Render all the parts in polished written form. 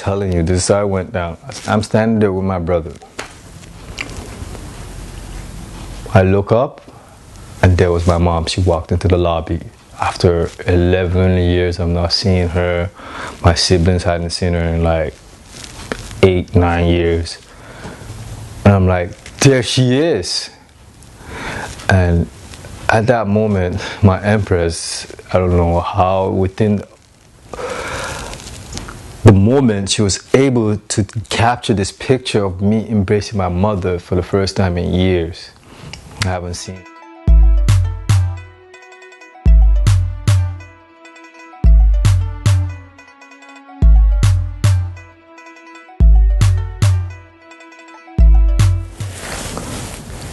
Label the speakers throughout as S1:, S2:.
S1: telling you, this is how it went down. I'm standing there with my brother. I look up, and there was my mom. She walked into the lobby. After 11 years of not seeing her, my siblings hadn't seen her in like 8-9 years. And I'm like, there she is. And at that moment, my empress, I don't know how, within the moment, she was able to capture this picture of me embracing my mother for the first time in years. I haven't seen it.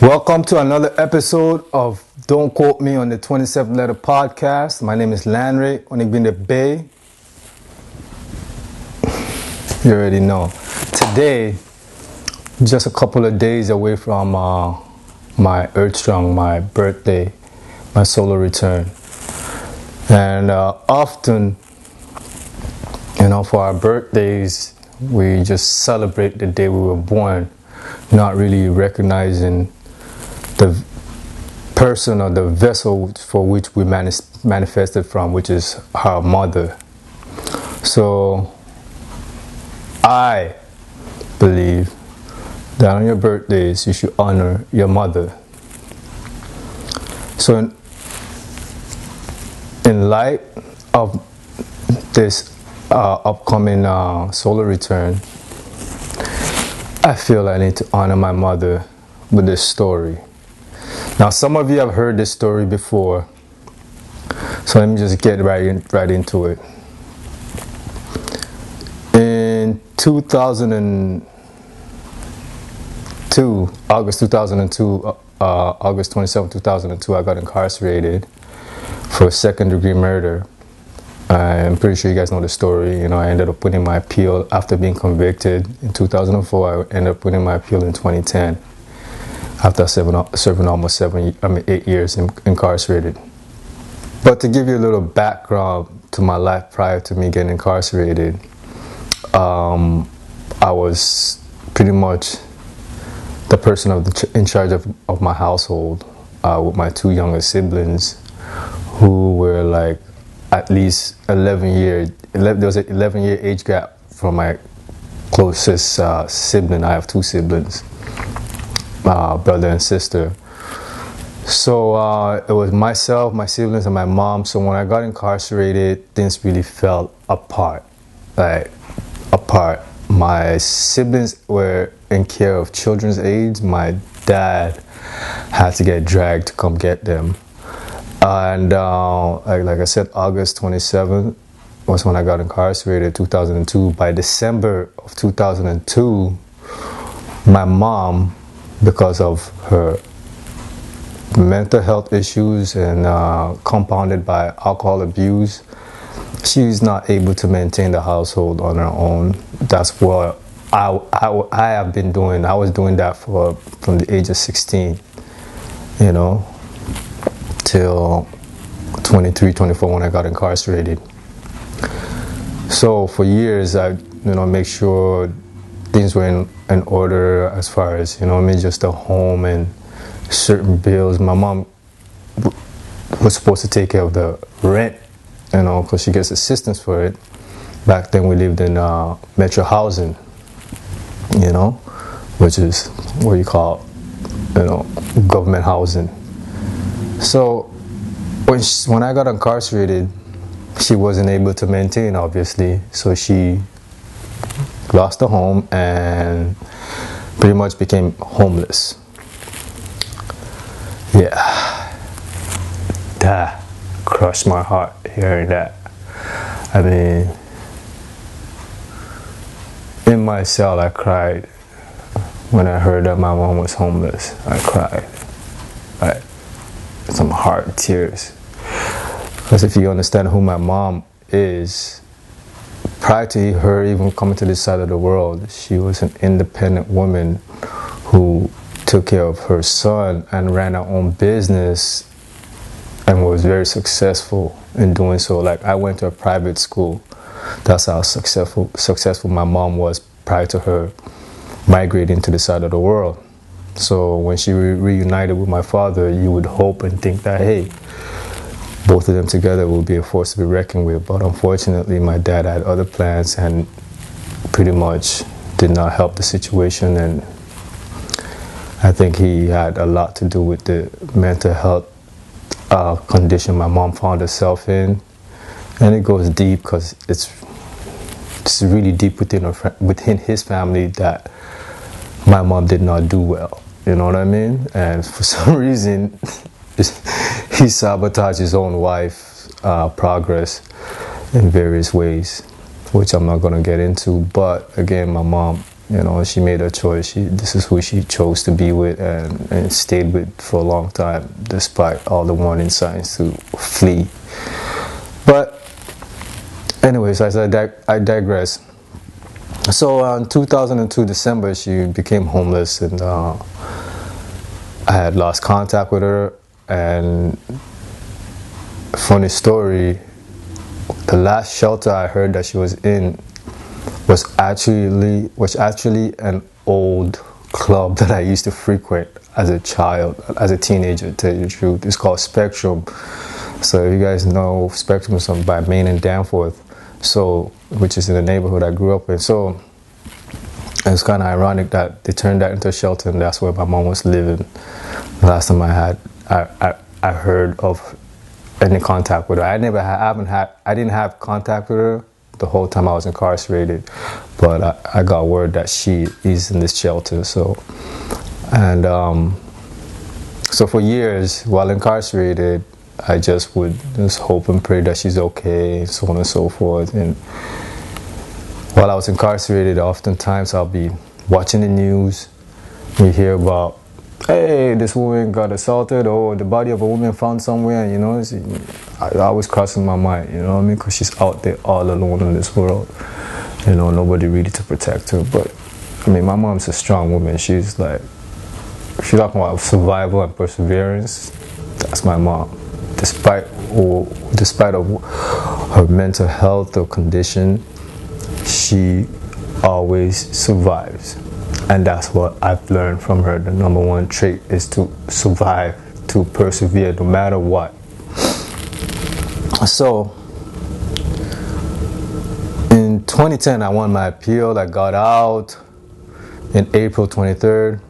S1: Welcome to another episode of Don't Quote Me on the 27th Letter Podcast. My name is Landry Onigbinde Bay. You already know. Today, just a couple of days away from my Earthstrong, my birthday, my solar return. And often, for our birthdays, we just celebrate the day we were born, not really recognizing the person or the vessel for which we manifested from, which is our mother. So I believe that on your birthdays you should honor your mother. So in light of this upcoming solar return, I feel I need to honor my mother with this story. Now, some of you have heard this story before, so let me just get right into it. In 2002, August 27, 2002, I got incarcerated for second-degree murder. I'm pretty sure you guys know the story. I ended up putting my appeal after being convicted in 2004. I ended up putting my appeal in 2010 after serving almost 8 years incarcerated. But to give you a little background to my life prior to me getting incarcerated, I was pretty much the person in charge of my household with my two younger siblings, who were like at least 11 years. There was an 11-year age gap from my closest sibling. I have two siblings, brother and sister. So it was myself, my siblings, and my mom. So when I got incarcerated, things really fell apart. My siblings were in care of children's aids. My dad had to get dragged to come get them. And like I said, August 27th was when I got incarcerated, 2002. By December of 2002, my mom, because of her mental health issues and compounded by alcohol abuse, she's not able to maintain the household on her own. That's what I have been doing. I was doing that from the age of 16, till 23, 24 when I got incarcerated. So for years, I make sure things were in order as far as just a home and certain bills. My mom was supposed to take care of the rent, because she gets assistance for it. Back then we lived in metro housing, which is what you call government housing. So when I got incarcerated, she wasn't able to maintain, obviously. So she lost a home and pretty much became homeless. Yeah, that crushed my heart hearing that. I mean, in my cell I cried when I heard that my mom was homeless. I cried. Some hard tears. Because if you understand who my mom is, prior to her even coming to this side of the world, she was an independent woman who took care of her son and ran her own business and was very successful in doing so. Like, I went to a private school, that's how successful my mom was prior to her migrating to the side of the world. So when she reunited with my father, you would hope and think that, hey, both of them together will be a force to be reckoned with. But unfortunately, my dad had other plans and pretty much did not help the situation. And I think he had a lot to do with the mental health condition my mom found herself in. And it goes deep because it's really deep within his family that my mom did not do well. You know what I mean? And for some reason, he sabotaged his own wife's progress in various ways, which I'm not going to get into. But again, my mom, you know, she made her choice. This is who she chose to be with and stayed with for a long time, despite all the warning signs to flee. But anyways, as I digress. So in 2002 December, she became homeless, and I had lost contact with her. And funny story, the last shelter I heard that she was in was actually an old club that I used to frequent as a child, as a teenager, to tell you the truth. It's called Spectrum. So if you guys know, Spectrum is by Main and Danforth, so which is in the neighborhood I grew up in. So it's kind of ironic that they turned that into a shelter, and that's where my mom was living. Last time I heard of any contact with her. I didn't have contact with her the whole time I was incarcerated, but I got word that she is in this shelter. So for years while incarcerated, I just would just hope and pray that she's okay, and so on and so forth. And while I was incarcerated, oftentimes I'll be watching the news. We hear about, hey, this woman got assaulted, or the body of a woman found somewhere, you know. I always crossing my mind, you know what I mean, because she's out there all alone in this world, you know, nobody really to protect her. But I mean, my mom's a strong woman. She's talking about survival and perseverance. That's my mom. Despite of her mental health or condition, she always survives. And that's what I've learned from her. The number one trait is to survive, to persevere no matter what. So in 2010, I won my appeal. I got out in April 23rd.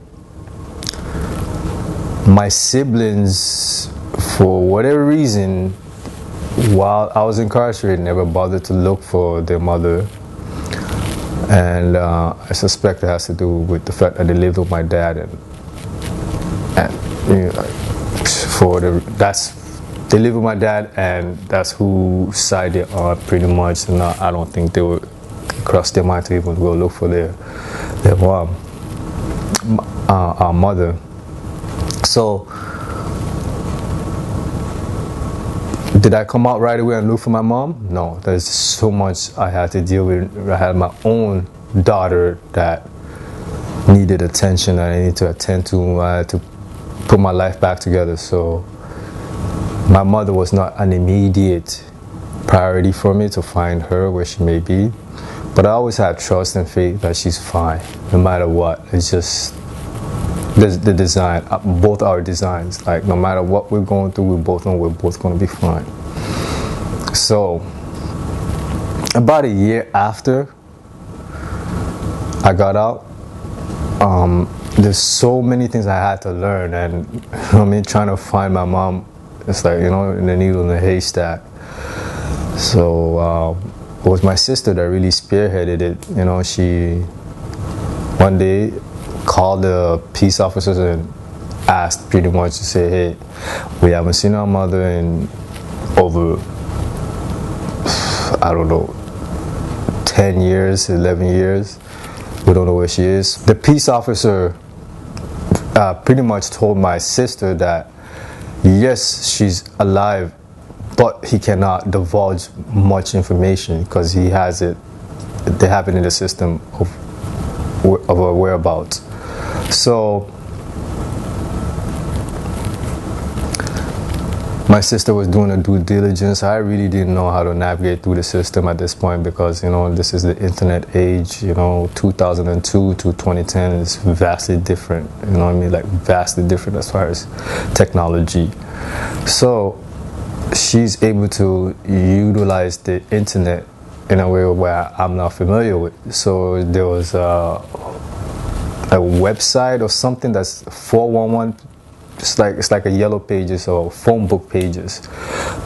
S1: My siblings, for whatever reason, while I was incarcerated, never bothered to look for their mother. And I suspect it has to do with the fact that they lived with my dad, and you know, they live with my dad, and that's who side they're on pretty much. And I don't think they would cross their mind to even go look for their mother. So did I come out right away and look for my mom? No, there's so much I had to deal with. I had my own daughter that needed attention that I needed to attend to. I had to put my life back together. So my mother was not an immediate priority for me to find her where she may be. But I always had trust and faith that she's fine, no matter what. It's just the design, both our designs. Like, no matter what we're going through, we both know we're both going to be fine. So about a year after I got out, there's so many things I had to learn, and you know what I mean, trying to find my mom, it's like, you know, in the needle in the haystack. So it was my sister that really spearheaded it. You know, she one day called the peace officers and asked pretty much to say, hey, we haven't seen our mother in over, I don't know, 10 years, 11 years. We don't know where she is. The peace officer pretty much told my sister that yes, she's alive, but he cannot divulge much information because he has it, they have it in the system of her whereabouts. So My sister was doing a due diligence. I really didn't know how to navigate through the system at this point because, you know, this is the internet age. You know, 2002 to 2010 is vastly different. You know what I mean? Like vastly different as far as technology. So she's able to utilize the internet in a way where I'm not familiar with. So there was a website or something that's 411. It's like a yellow pages or phone book pages,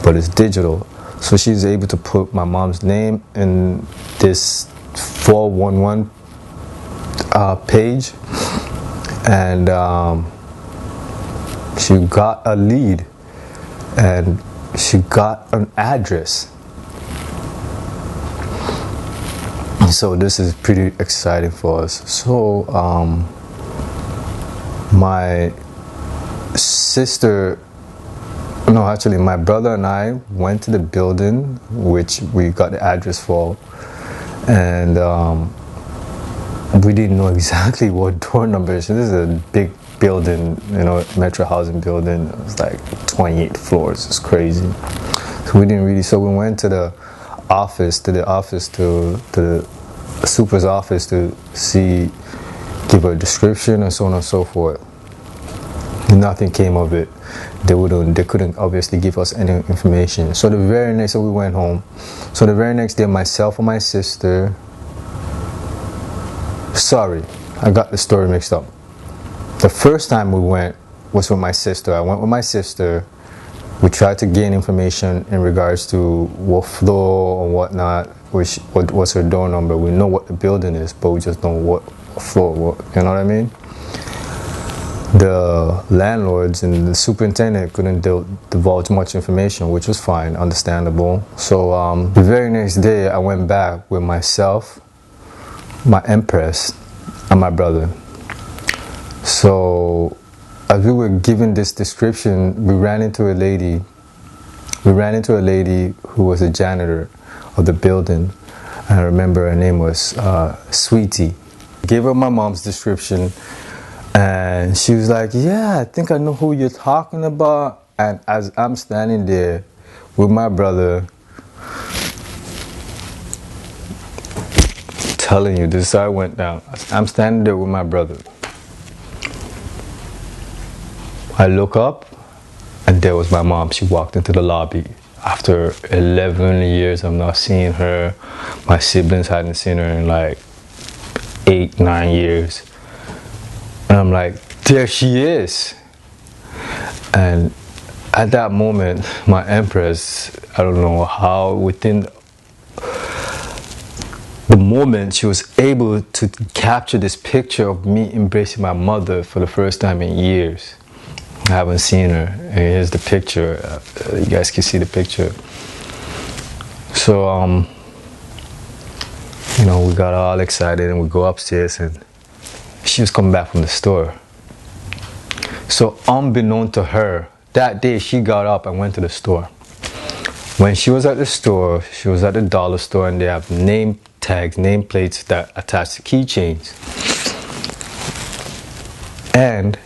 S1: but it's digital. So she's able to put my mom's name in this 411 page, and she got a lead, and she got an address. So this is pretty exciting for us. So my sister, no, actually my brother and I went to the building which we got the address for, and we didn't know exactly what door number it is. This is a big building, you know, metro housing building. It was like 28 floors. It's crazy. So we didn't really, so we went to the office, to the super's office to see, give her a description and so on and so forth. Nothing came of it. They couldn't obviously give us any information. So the very next day we went home. So the very next day, myself and my sister, sorry, I got the story mixed up. The first time we went was with my sister. I went with my sister. We tried to gain information in regards to what floor or whatnot, what was her door number. We know what the building is, but we just don't know what floor, you know what I mean? The landlords and the superintendent couldn't divulge much information, which was fine, understandable. So the very next day, I went back with myself, my empress, and my brother. So as we were given this description, we ran into a lady who was a janitor of the building. I remember her name was Sweetie. Gave her my mom's description. And she was like, yeah, I think I know who you're talking about. And as I'm standing there with my brother, telling you, this is how it went down. I'm standing there with my brother. I look up, and there was my mom. She walked into the lobby. After 11 years of not seeing her, my siblings hadn't seen her in like 8-9 years. And I'm like, there she is. And at that moment, my empress, I don't know how, within the moment, she was able to capture this picture of me embracing my mother for the first time in years. I haven't seen her. And here's the picture. You guys can see the picture. So, you know, we got all excited and we go upstairs, and she was coming back from the store. So unbeknown to her, that day she got up and went to the store. When she was at the store, she was at the dollar store, and they have name tags, name plates that attach to keychains. And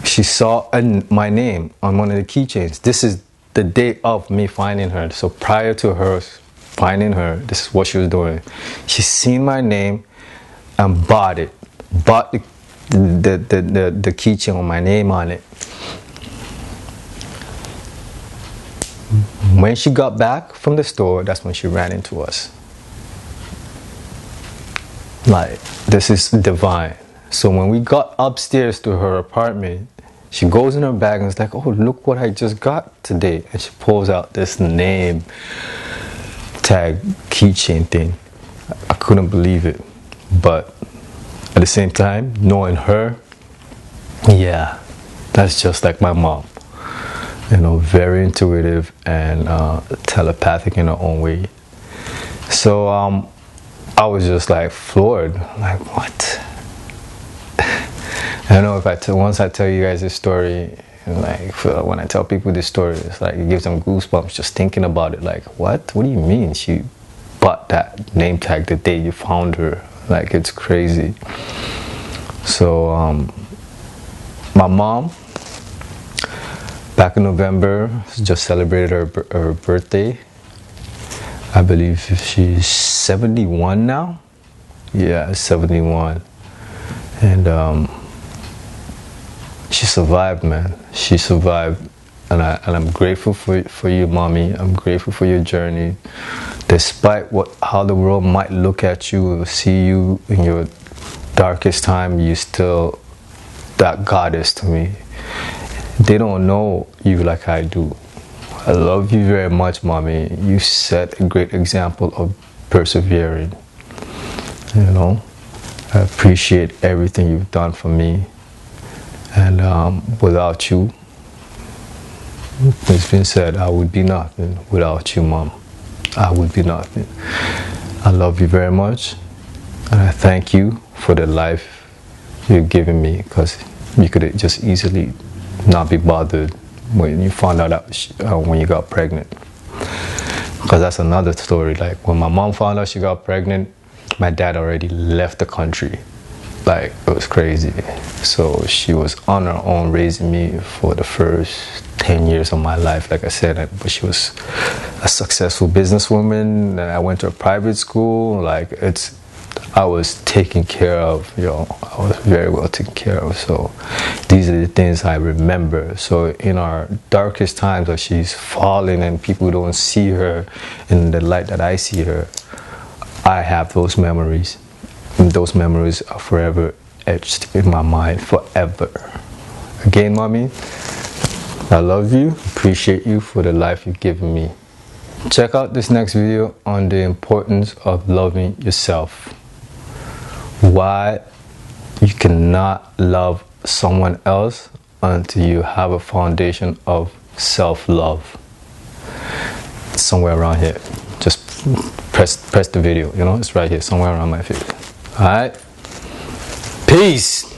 S1: she saw my name on one of the keychains. This is the day of me finding her. So prior to her finding her, this is what she was doing. She seen my name and bought it. Bought the keychain with my name on it. When she got back from the store, that's when she ran into us. Like, this is divine. So when we got upstairs to her apartment, she goes in her bag and is like, oh, look what I just got today. And she pulls out this name tag keychain thing. I couldn't believe it. But at the same time, knowing her, yeah, that's just like my mom. You know, very intuitive and telepathic in her own way. So I was just like floored. Like, what? I don't know if once I tell you guys this story, like when I tell people this story, it's like it gives them goosebumps just thinking about it. Like, what? What do you mean she bought that name tag the day you found her? Like, it's crazy. So my mom, back in November, just celebrated her birthday. I believe she's 71 now. Yeah, 71. And she survived, man. She survived. And I'm grateful for you, mommy. I'm grateful for your journey. Despite how the world might look at you or see you in your darkest time, you still that goddess to me. They don't know you like I do. I love you very much, mommy. You set a great example of persevering. You know, I appreciate everything you've done for me. And without you, it's been said, I would be nothing without you, mom. I would be nothing. I love you very much, and I thank you for the life you're giving me, because you could just easily not be bothered when you found out when you got pregnant. Because that's another story. Like when my mom found out she got pregnant, my dad already left the country. Like it was crazy. So she was on her own raising me for the first 10 years of my life, like I said. But she was a successful businesswoman, and I went to a private school. Like I was taken care of, I was very well taken care of. So these are the things I remember. So in our darkest times, where she's falling and people don't see her in the light that I see her, I have those memories. And those memories are forever etched in my mind, forever. Again, mommy, I love you, appreciate you for the life you've given me. Check out this next video on the importance of loving yourself. Why you cannot love someone else until you have a foundation of self-love. It's somewhere around here. Just press the video, it's right here, somewhere around my face. Alright? Peace!